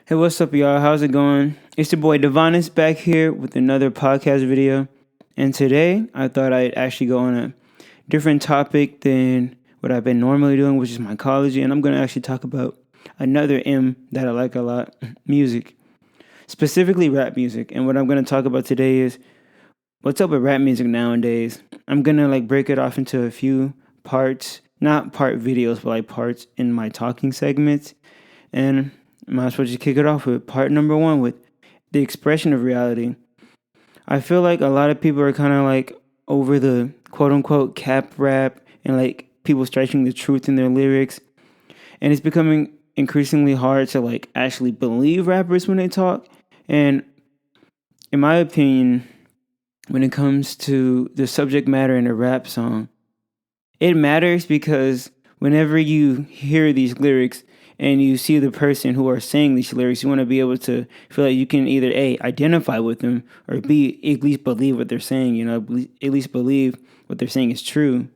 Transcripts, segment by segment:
Hey, what's up, y'all? How's it going? It's your boy Divonis back here with another podcast video. And today, I thought I'd actually go on a different topic than what I've been normally doing, which is mycology. And I'm going to actually talk about another M that I like a lot, music, specifically rap music. And what I'm going to talk about today is what's up with rap music nowadays. I'm going to break it off into a few parts, not part videos, but parts in my talking segments. And might as well just kick it off with part number one with the expression of reality. I feel like a lot of people are kind of over the quote unquote cap rap and people stretching the truth in their lyrics. And it's becoming increasingly hard to actually believe rappers when they talk. And in my opinion, when it comes to the subject matter in a rap song, it matters because whenever you hear these lyrics and you see the person who are saying these lyrics, you want to be able to feel like you can either A, identify with them, or B, at least believe what they're saying, at least believe what they're saying is true.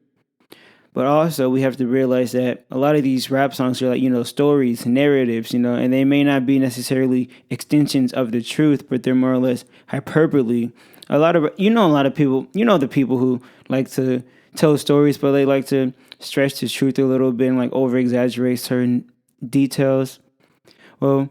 But also, we have to realize that a lot of these rap songs are stories, narratives, and they may not be necessarily extensions of the truth, but they're more or less hyperbole. A lot of people, the people who like to tell stories, but they like to stretch the truth a little bit and over exaggerate certain details. Well,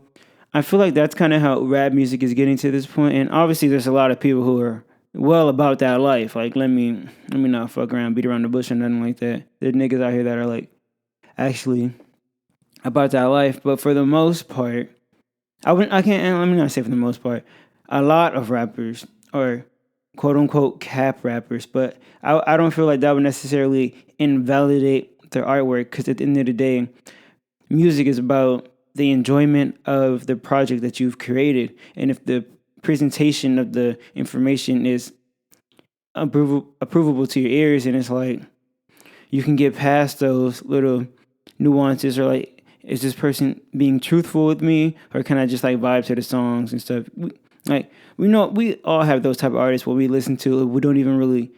I feel like that's kind of how rap music is getting to this point, and obviously, there's a lot of people who are well about that life. Let me not fuck around, beat around the bush or nothing like that. There's niggas out here that are actually about that life, but for the most part, I can't. Let me not say for the most part. A lot of rappers are quote unquote cap rappers, but I don't feel like that would necessarily invalidate their artwork because at the end of the day, music is about the enjoyment of the project that you've created. And if the presentation of the information is approvable to your ears, and it's you can get past those little nuances, or is this person being truthful with me, or can I just vibe to the songs and stuff? We know we all have those type of artists where we listen to, we don't even really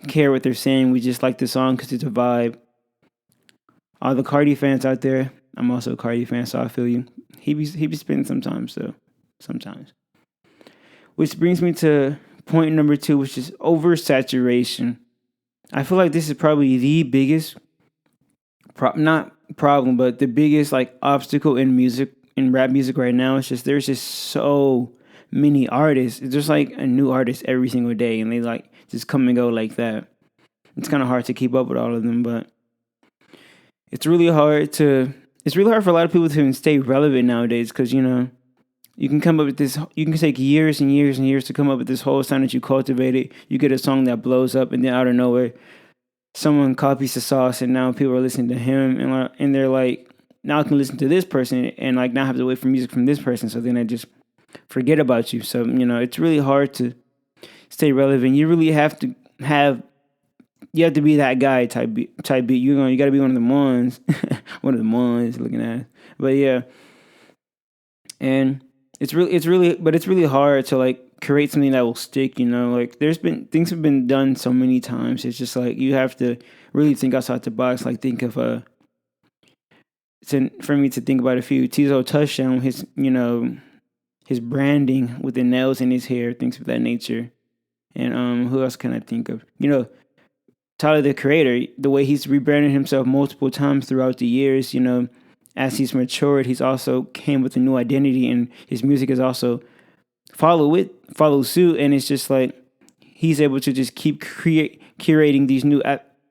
care what they're saying. We just like the song because it's a vibe. All the Cardi fans out there, I'm also a Cardi fan, so I feel you. He be spinning sometimes, so sometimes. Which brings me to point number two, which is oversaturation. I feel like this is probably the biggest, not problem, but the biggest obstacle in rap music right now. It's just there's just so many artists. It's just a new artist every single day, and they just come and go like that. It's kind of hard to keep up with all of them, but it's really hard for a lot of people to even stay relevant nowadays because you can come up with this. You can take years and years and years to come up with this whole sound that you cultivated. You get a song that blows up, and then out of nowhere, someone copies the sauce, and now people are listening to him, and they're now I can listen to this person, and now have to wait for music from this person. So then I just forget about you. So it's really hard to stay relevant. You really have to have. You have to be that guy type beat. You got to be one of the ones, one of the ones looking at. But yeah, and it's really hard to create something that will stick. There's been things have been done so many times. It's just you have to really think outside the box. Think of for me to think about a few. Tizo Touchdown, his branding with the nails in his hair, things of that nature. And who else can I think of? Tyler the Creator, the way he's rebranded himself multiple times throughout the years, as he's matured, he's also came with a new identity, and his music is also follow suit, and it's just he's able to just keep curating these new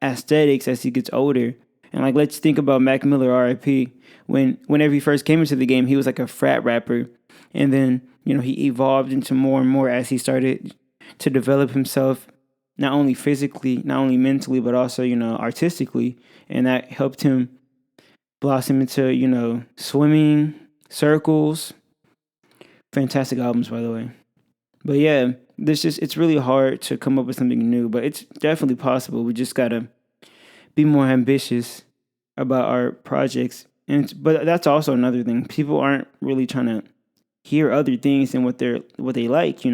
aesthetics as he gets older. And let's think about Mac Miller, R.I.P. Whenever he first came into the game, he was a frat rapper, and then he evolved into more and more as he started to develop himself, not only physically, not only mentally, but also, artistically. And that helped him blossom into, swimming, circles. Fantastic albums, by the way. But yeah, it's really hard to come up with something new, but it's definitely possible. We just gotta be more ambitious about our projects. But that's also another thing. People aren't really trying to hear other things than what they like,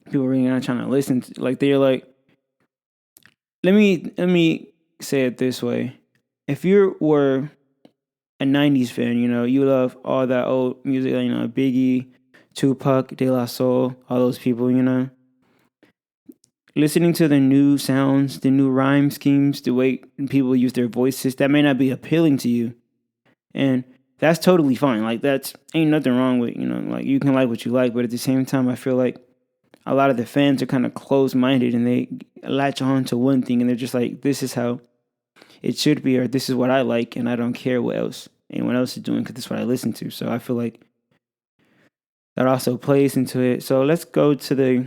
People are really not trying to listen to, they're let me say it this way. If you were a 90s fan, you love all that old music, Biggie, Tupac, De La Soul, all those people, listening to the new sounds, the new rhyme schemes, the way people use their voices, that may not be appealing to you. And that's totally fine. Like, that's ain't nothing wrong with, like, you can like what you like, but at the same time, I feel like a lot of the fans are kind of closed-minded and they latch on to one thing and they're just like, this is how it should be, or this is what I like, and I don't care what else anyone else is doing because this is what I listen to. So I feel like that also plays into it. So let's go to the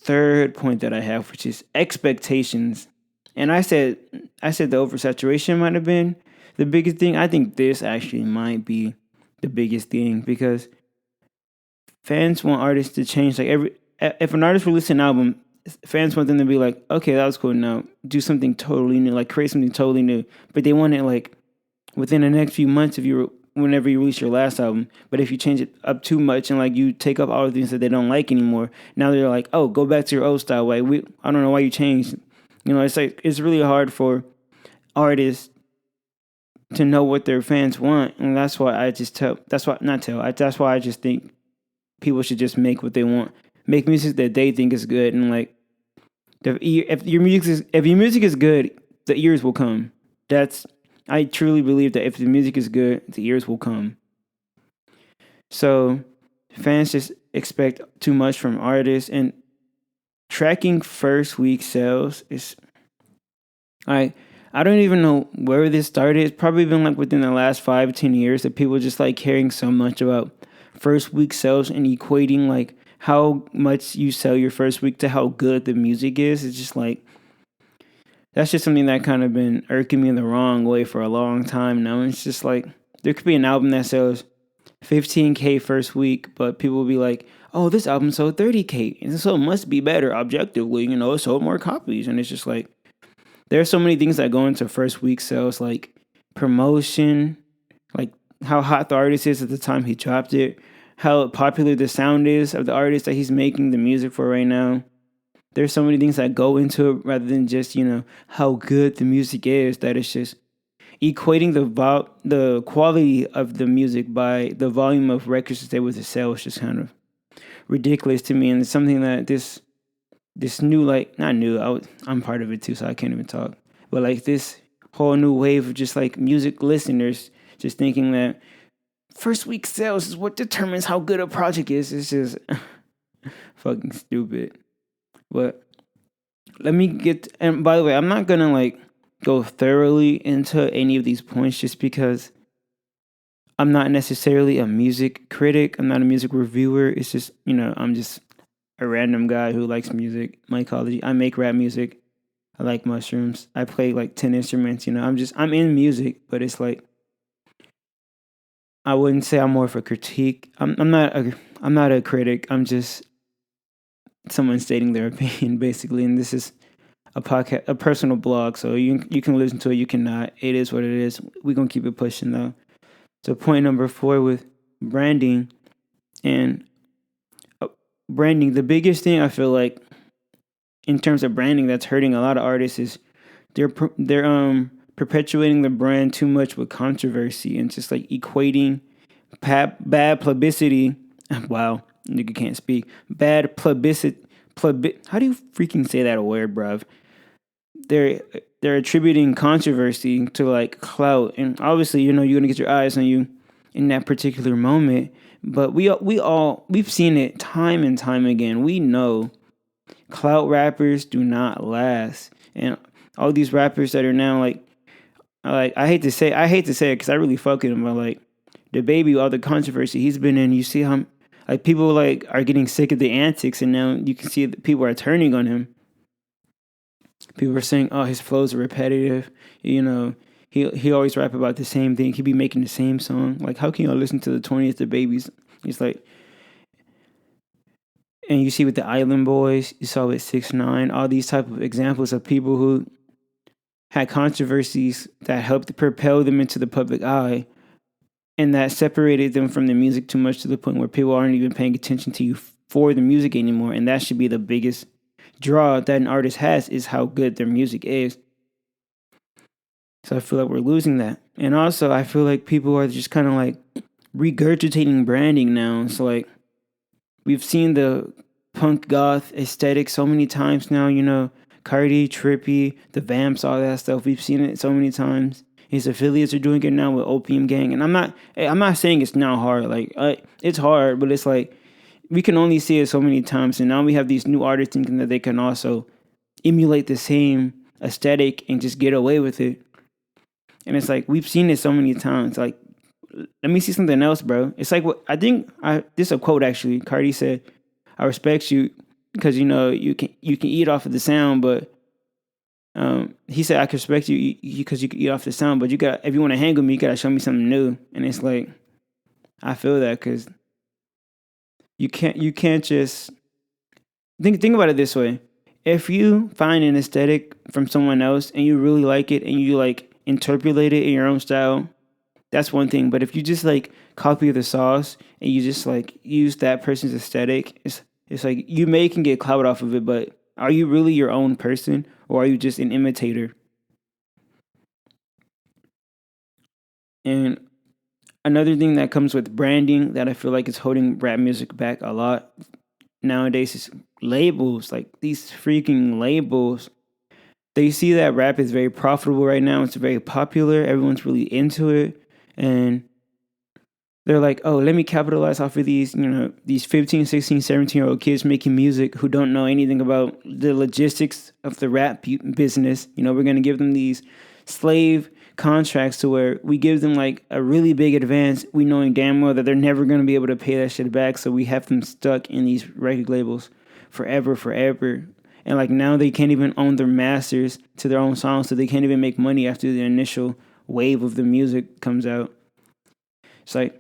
third point that I have, which is expectations. And I said the oversaturation might have been the biggest thing. I think this actually might be the biggest thing because fans want artists to change. Like if an artist releases an album, fans want them to be like, okay, that was cool. Now do something totally new, like create something totally new. But they want it like within the next few months whenever you release your last album. But if you change it up too much and like you take up all the things that they don't like anymore, now they're like, oh, go back to your old style. Like I don't know why you changed. It's like it's really hard for artists to know what their fans want, and that's why I just that's why I just think people should just make what they want, make music that they think is good, and like if your music is good, the ears will come. I truly believe that if the music is good, the ears will come. So fans just expect too much from artists, and tracking first week sales is I don't even know where this started. It's probably been like within the last 5-10 years that people just like caring so much about first week sales and equating like how much you sell your first week to how good the music is. It's just like, that's just something that kind of been irking me in the wrong way for a long time now. It's just like, there could be an album that sells 15K first week, but people will be like, oh, this album sold 30K, and so it must be better objectively, it sold more copies. And it's just like, there are so many things that go into first week sales, like promotion, like how hot the artist is at the time he dropped it, how popular the sound is of the artist that he's making the music for right now. There's so many things that go into it rather than just, how good the music is, that it's just equating the quality of the music by the volume of records that they were to sell is just kind of ridiculous to me. And it's something that this new, like, not new, I'm part of it too, so I can't even talk. But like this whole new wave of just like music listeners just thinking that first week sales is what determines how good a project is. It's just fucking stupid. But let me and by the way, I'm not gonna like go thoroughly into any of these points just because I'm not necessarily a music critic. I'm not a music reviewer. It's just, I'm just a random guy who likes music. Mycology. I make rap music. I like mushrooms. I play like 10 instruments. I'm in music, but it's like, I wouldn't say I'm more of a critique. I'm not a critic. I'm just someone stating their opinion basically. And this is a podcast, a personal blog. So you can listen to it. You cannot. It is what it is. We're going to keep it pushing though. So point number 4 with branding and branding, the biggest thing I feel like in terms of branding that's hurting a lot of artists is they're perpetuating the brand too much with controversy and just like equating bad publicity. Wow, nigga can't speak. Bad publicity. How do you freaking say that word, bruv? They're attributing controversy to like clout, and obviously you're gonna get your eyes on you in that particular moment. But we've seen it time and time again. We know clout rappers do not last, and all these rappers that are now like I hate to say it because I really fuck with him, but like the baby, all the controversy he's been in, you see how like people like are getting sick of the antics, and now you can see that people are turning on him. People are saying, "Oh, his flows are repetitive." He always rap about the same thing. He be making the same song. Like, how can y'all listen to the 20th the Babies? It's like, and you see with the Island Boys, you saw with 6ix9ine, all these type of examples of people who had controversies that helped propel them into the public eye, and that separated them from the music too much to the point where people aren't even paying attention to you for the music anymore. And that should be the biggest draw that an artist has, is how good their music is. So I feel like we're losing that. And also, I feel like people are just kind of like regurgitating branding now. So like we've seen the punk goth aesthetic so many times now. Cardi, Trippy, the Vamps, all that stuff. We've seen it so many times. His affiliates are doing it now with Opium Gang, and I'm not saying it's not hard. Like it's hard, but it's like we can only see it so many times, and now we have these new artists thinking that they can also emulate the same aesthetic and just get away with it. And it's like we've seen it so many times. Like, let me see something else, bro. It's like what I think. This is a quote actually. Cardi said, "I respect you because you can eat off of the sound, but." He said, "I can respect you because you can eat off the sound, but if you want to hang with me, you gotta show me something new." And it's like, I feel that because you can't just think about it this way. If you find an aesthetic from someone else and you really like it and you like interpolate it in your own style, that's one thing. But if you just like copy the sauce and you just like use that person's aesthetic, it's like you can get clout off of it, but are you really your own person or are you just an imitator? And another thing that comes with branding that I feel like is holding rap music back a lot nowadays is labels. Like these freaking labels. They see that rap is very profitable right now. It's very popular. Everyone's really into it. And they're like, oh, let me capitalize off of these 15, 16, 17-year-old kids making music who don't know anything about the logistics of the rap business. We're going to give them these slave contracts to where we give them like a really big advance. We knowing damn well that they're never going to be able to pay that shit back. So we have them stuck in these record labels forever. And like now they can't even own their masters to their own songs. So they can't even make money after the initial wave of the music comes out. It's like,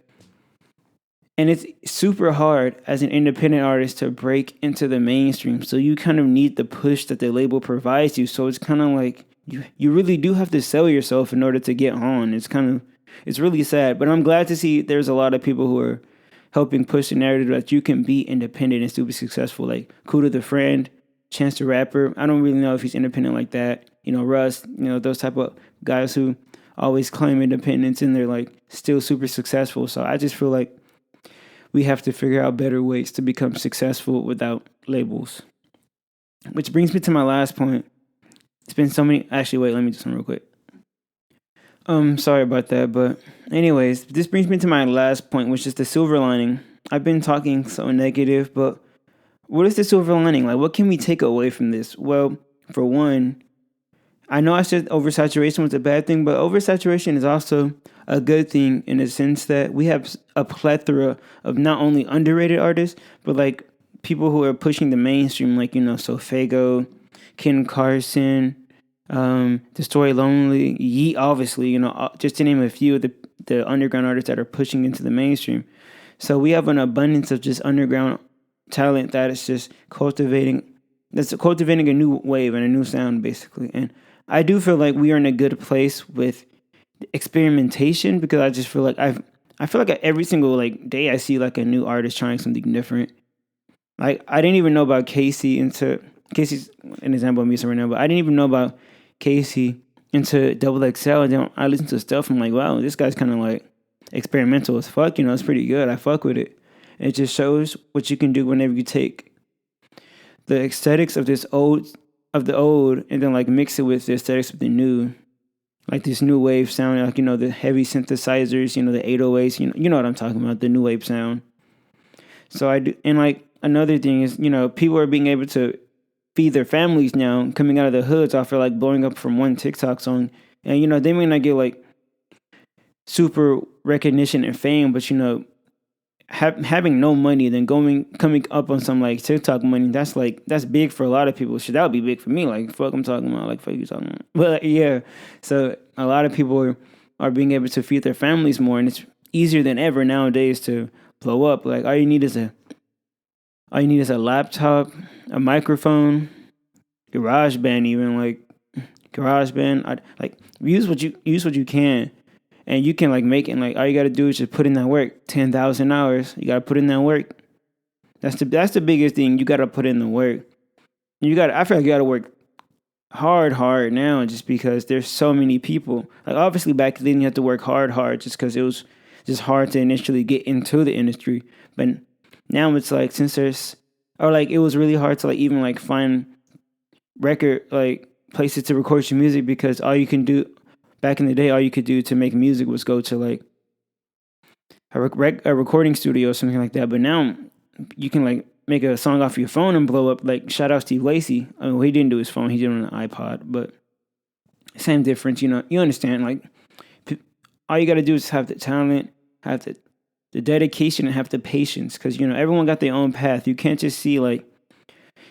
and it's super hard as an independent artist to break into the mainstream. So you kind of need the push that the label provides you. So it's kind of like you really do have to sell yourself in order to get on. It's really sad. But I'm glad to see there's a lot of people who are helping push the narrative that you can be independent and still be successful. Like Kuda the Friend, Chance the Rapper. I don't really know if he's independent like that. Russ, those type of guys who always claim independence and they're like still super successful. So I just feel like we have to figure out better ways to become successful without labels. Which brings me to my last point. It's been so many... Actually, wait, let me do something real quick. Sorry about that, but anyways, this brings me to my last point, which is the silver lining. I've been talking so negative, but what is the silver lining? Like, what can we take away from this? Well, for one, I know I said oversaturation was a bad thing, but oversaturation is also a good thing in the sense that we have a plethora of not only underrated artists, but like people who are pushing the mainstream, like, Sofago, Ken Carson, The Story Lonely, Yeet, obviously, just to name a few of the underground artists that are pushing into the mainstream. So we have an abundance of just underground talent that is just cultivating a new wave and a new sound, basically. And I do feel like we are in a good place with experimentation because I just feel like I feel like every single like day I see like a new artist trying something different. Like I didn't even know about Casey's an example of me right now, but I didn't even know about Casey into Double XL. And then I listen to stuff. I'm like, wow, this guy's kind of like experimental as fuck. It's pretty good. I fuck with it. It just shows what you can do whenever you take the aesthetics of the old and then like mix it with the aesthetics of the new. Like this new wave sound, like, the heavy synthesizers, the 808s, you know what I'm talking about, the new wave sound. So I do, and like another thing is, people are being able to feed their families now, coming out of the hoods after like blowing up from one TikTok song. And, they may not get like super recognition and fame, but, having no money, then coming up on some like TikTok money, that's big for a lot of people. Shit, that would be big for me. Like, fuck, I'm talking about. Like, fuck you talking about. But yeah, so a lot of people are being able to feed their families more, and it's easier than ever nowadays to blow up. Like, all you need is a laptop, a microphone, GarageBand, even like GarageBand. Use what you can. And you can like make it, and like all you gotta do is just put in that work. 10,000 hours. You gotta put in that work. That's the biggest thing. You gotta put in the work. I feel like you gotta work hard now, just because there's so many people. Like, obviously back then you had to work hard just because it was just hard to initially get into the industry. But now it's like, since there's, or like, it was really hard to like even like find record like places to record your music, because all you can do back in the day, all you could do to make music was go to like a recording studio or something like that. But now you can like make a song off your phone and blow up. Like, shout out Steve Lacy. I mean, well, he didn't do his phone; he did it on an iPod. But same difference, you know. You understand? Like, all you got to do is have the talent, have the dedication, and have the patience. Because, you know, everyone got their own path. You can't just see like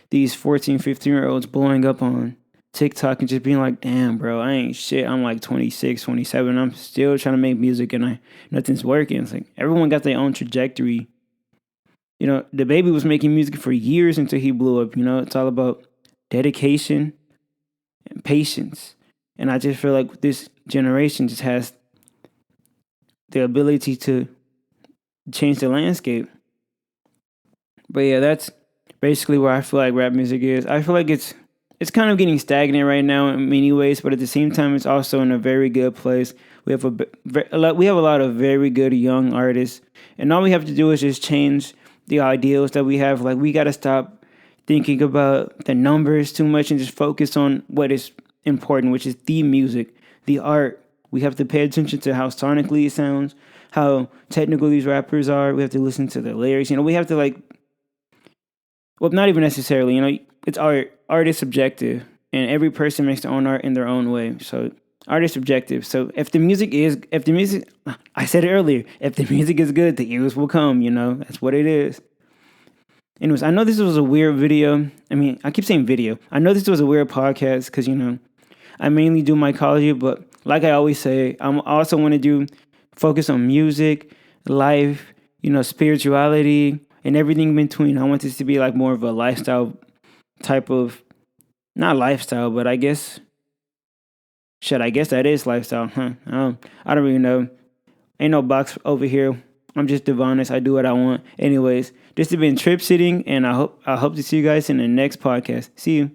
these 14, 15-year-olds blowing up on TikTok and just being like, damn, bro, I ain't shit. I'm like 26, 27. I'm still trying to make music and nothing's working. It's like, everyone got their own trajectory. You know, the baby was making music for years until he blew up. You know, it's all about dedication and patience. And I just feel like this generation just has the ability to change the landscape. But yeah, that's basically where I feel like rap music is. I feel like it's kind of getting stagnant right now in many ways, but at the same time, it's also in a very good place. We have a lot of very good young artists, and all we have to do is just change the ideals that we have. Like, we got to stop thinking about the numbers too much and just focus on what is important, which is the music, the art. We have to pay attention to how sonically it sounds, how technical these rappers are. We have to listen to the lyrics. You know, we have to like, well, not even necessarily, you know, it's art. Art is subjective, and every person makes their own art in their own way. So art is subjective. So if the music, I said it earlier, if the music is good, the ears will come, you know, that's what it is. Anyways, I know this was a weird video. I mean, I keep saying video. I know this was a weird podcast because, you know, I mainly do mycology, but like I always say, I also want to focus on music, life, you know, spirituality, and everything in between. I want this to be like more of a lifestyle type of, not lifestyle, but I guess that is lifestyle, huh? I don't really know. Ain't no box over here. I'm just Divonis. I do what I want. Anyways, this has been Trip Sitting, and I hope to see you guys in the next podcast. See you.